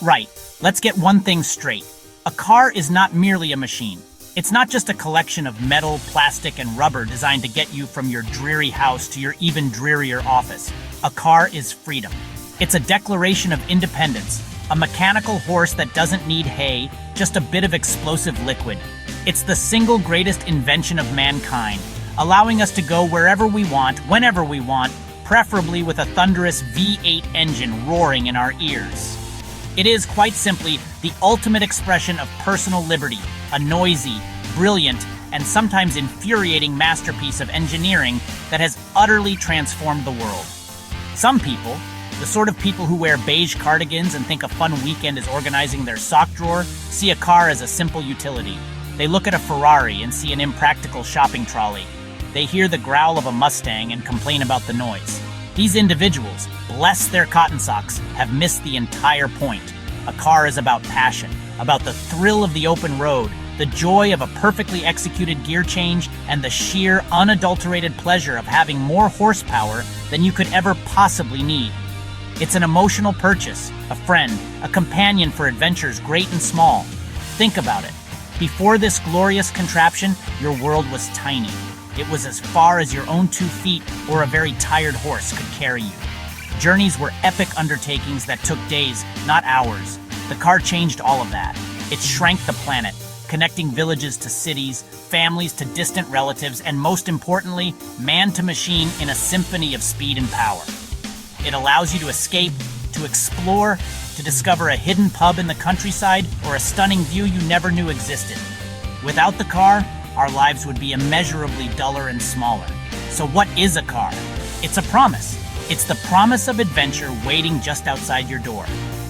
Right, let's get one thing straight. A car is not merely a machine. It's not just a collection of metal, plastic, and rubber designed to get you from your dreary house to your even drearier office. A car is freedom. It's a declaration of independence, a mechanical horse that doesn't need hay, just a bit of explosive liquid. It's the single greatest invention of mankind, allowing us to go wherever we want, whenever we want, preferably with a thunderous V8 engine roaring in our ears. It is, quite simply, the ultimate expression of personal liberty, a noisy, brilliant, and sometimes infuriating masterpiece of engineering that has utterly transformed the world. Some people, the sort of people who wear beige cardigans and think a fun weekend is organizing their sock drawer, see a car as a simple utility. They look at a Ferrari and see an impractical shopping trolley. They hear the growl of a Mustang and complain about the noise. These individuals, bless their cotton socks, have missed the entire point. A car is about passion, about the thrill of the open road, the joy of a perfectly executed gear change, and the sheer, unadulterated pleasure of having more horsepower than you could ever possibly need. It's an emotional purchase, a friend, a companion for adventures great and small. Think about it. Before this glorious contraption, your world was tiny. It was as far as your own 2 feet or a very tired horse could carry you. Journeys were epic undertakings that took days, not hours. The car changed all of that. It shrank the planet, connecting villages to cities, families to distant relatives, and most importantly, man to machine in a symphony of speed and power. It allows you to escape, to explore, to discover a hidden pub in the countryside or a stunning view you never knew existed. Without the car, our lives would be immeasurably duller and smaller. So what is a car? It's a promise. It's the promise of adventure waiting just outside your door.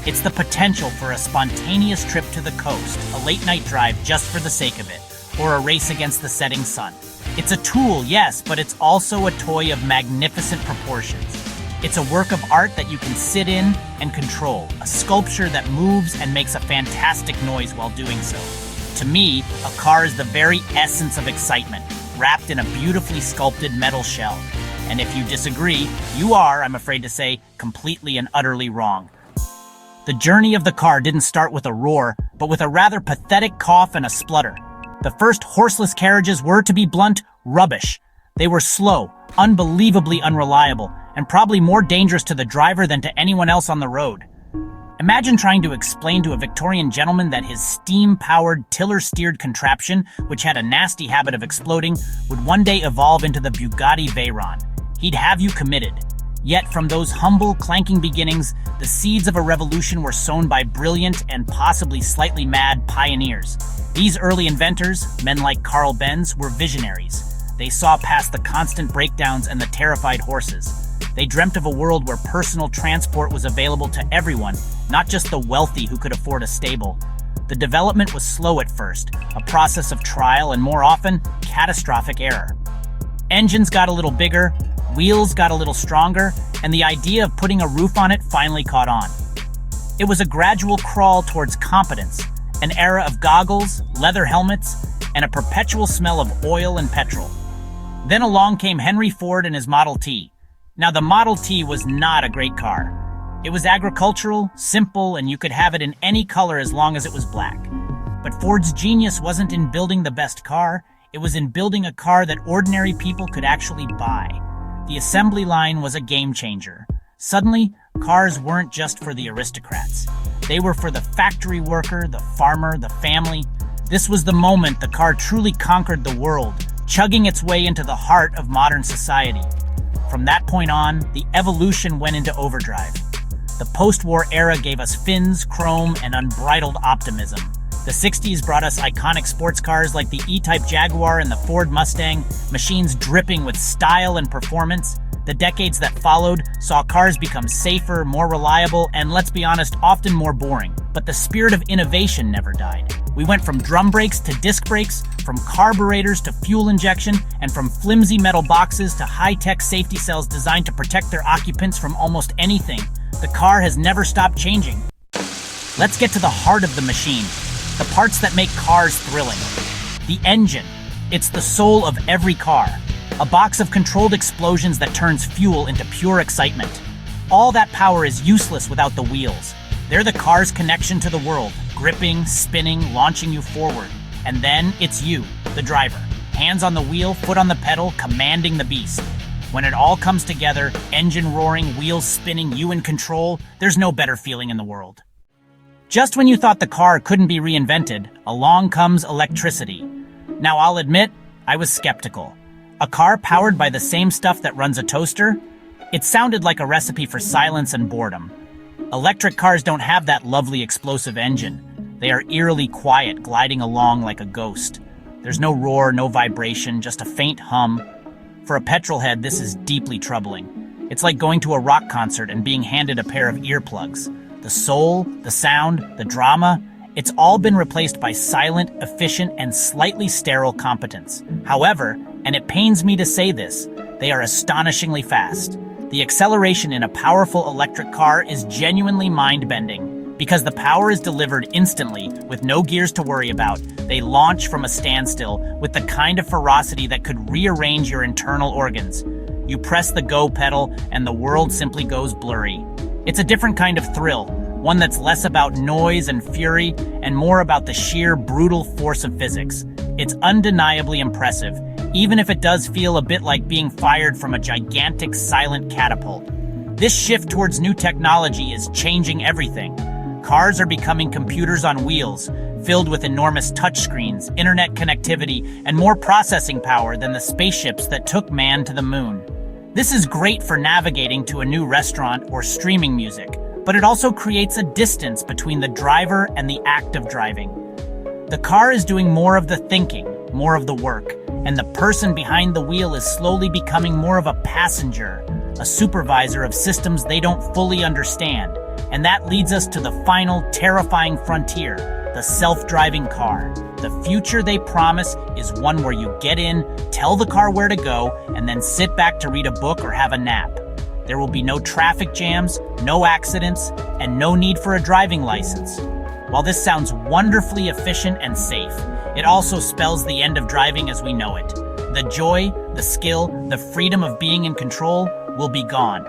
It's the potential for a spontaneous trip to the coast, a late-night drive just for the sake of it, or a race against the setting sun. It's a tool, yes, but it's also a toy of magnificent proportions. It's a work of art that you can sit in and control, a sculpture that moves and makes a fantastic noise while doing so. To me, a car is the very essence of excitement, wrapped in a beautifully sculpted metal shell. And if you disagree, you are, I'm afraid to say, completely and utterly wrong. The journey of the car didn't start with a roar, but with a rather pathetic cough and a splutter. The first horseless carriages were, to be blunt, rubbish. They were slow, unbelievably unreliable, and probably more dangerous to the driver than to anyone else on the road. Imagine trying to explain to a Victorian gentleman that his steam-powered, tiller-steered contraption, which had a nasty habit of exploding, would one day evolve into the Bugatti Veyron. He'd have you committed. Yet from those humble, clanking beginnings, the seeds of a revolution were sown by brilliant and possibly slightly mad pioneers. These early inventors, men like Carl Benz, were visionaries. They saw past the constant breakdowns and the terrified horses. They dreamt of a world where personal transport was available to everyone, not just the wealthy who could afford a stable. The development was slow at first, a process of trial and more often, catastrophic error. Engines got a little bigger, wheels got a little stronger, and the idea of putting a roof on it finally caught on. It was a gradual crawl towards competence, an era of goggles, leather helmets, and a perpetual smell of oil and petrol. Then along came Henry Ford and his Model T. Now, the Model T was not a great car. It was agricultural, simple, and you could have it in any color as long as it was black. But Ford's genius wasn't in building the best car, it was in building a car that ordinary people could actually buy. The assembly line was a game changer. Suddenly, cars weren't just for the aristocrats. They were for the factory worker, the farmer, the family. This was the moment the car truly conquered the world, chugging its way into the heart of modern society. From that point on, the evolution went into overdrive. The post-war era gave us fins, chrome, and unbridled optimism. The 60s brought us iconic sports cars like the E-Type Jaguar and the Ford Mustang, machines dripping with style and performance. The decades that followed saw cars become safer, more reliable, and let's be honest, often more boring. But the spirit of innovation never died. We went from drum brakes to disc brakes, from carburetors to fuel injection, and from flimsy metal boxes to high-tech safety cells designed to protect their occupants from almost anything. The car has never stopped changing. Let's get to the heart of the machine, the parts that make cars thrilling. The engine. It's the soul of every car. A box of controlled explosions that turns fuel into pure excitement. All that power is useless without the wheels. They're the car's connection to the world, gripping, spinning, launching you forward. And then it's you, the driver. Hands on the wheel, foot on the pedal, commanding the beast. When it all comes together, engine roaring, wheels spinning, you in control, there's no better feeling in the world. Just when you thought the car couldn't be reinvented, along comes electricity. Now I'll admit, I was skeptical. A car powered by the same stuff that runs a toaster? It sounded like a recipe for silence and boredom. Electric cars don't have that lovely explosive engine. They are eerily quiet, gliding along like a ghost. There's no roar, no vibration, just a faint hum. For a petrolhead, this is deeply troubling. It's like going to a rock concert and being handed a pair of earplugs. The soul, the sound, the drama, it's all been replaced by silent, efficient, and slightly sterile competence. However, and it pains me to say this, they are astonishingly fast. The acceleration in a powerful electric car is genuinely mind-bending. Because the power is delivered instantly, with no gears to worry about, they launch from a standstill with the kind of ferocity that could rearrange your internal organs. You press the go pedal, and the world simply goes blurry. It's a different kind of thrill, one that's less about noise and fury, and more about the sheer, brutal force of physics. It's undeniably impressive, even if it does feel a bit like being fired from a gigantic silent catapult. This shift towards new technology is changing everything. Cars are becoming computers on wheels, filled with enormous touchscreens, internet connectivity, and more processing power than the spaceships that took man to the moon. This is great for navigating to a new restaurant or streaming music, but it also creates a distance between the driver and the act of driving. The car is doing more of the thinking, more of the work, and the person behind the wheel is slowly becoming more of a passenger, a supervisor of systems they don't fully understand. And that leads us to the final terrifying frontier, the self-driving car. The future they promise is one where you get in, tell the car where to go, and then sit back to read a book or have a nap. There will be no traffic jams, no accidents, and no need for a driving license. While this sounds wonderfully efficient and safe, it also spells the end of driving as we know it. The joy, the skill, the freedom of being in control will be gone.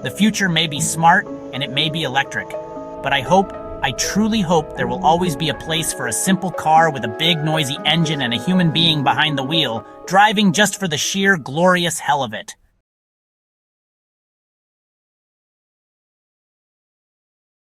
The future may be smart, and it may be electric, but I truly hope there will always be a place for a simple car with a big noisy engine and a human being behind the wheel, driving just for the sheer glorious hell of it.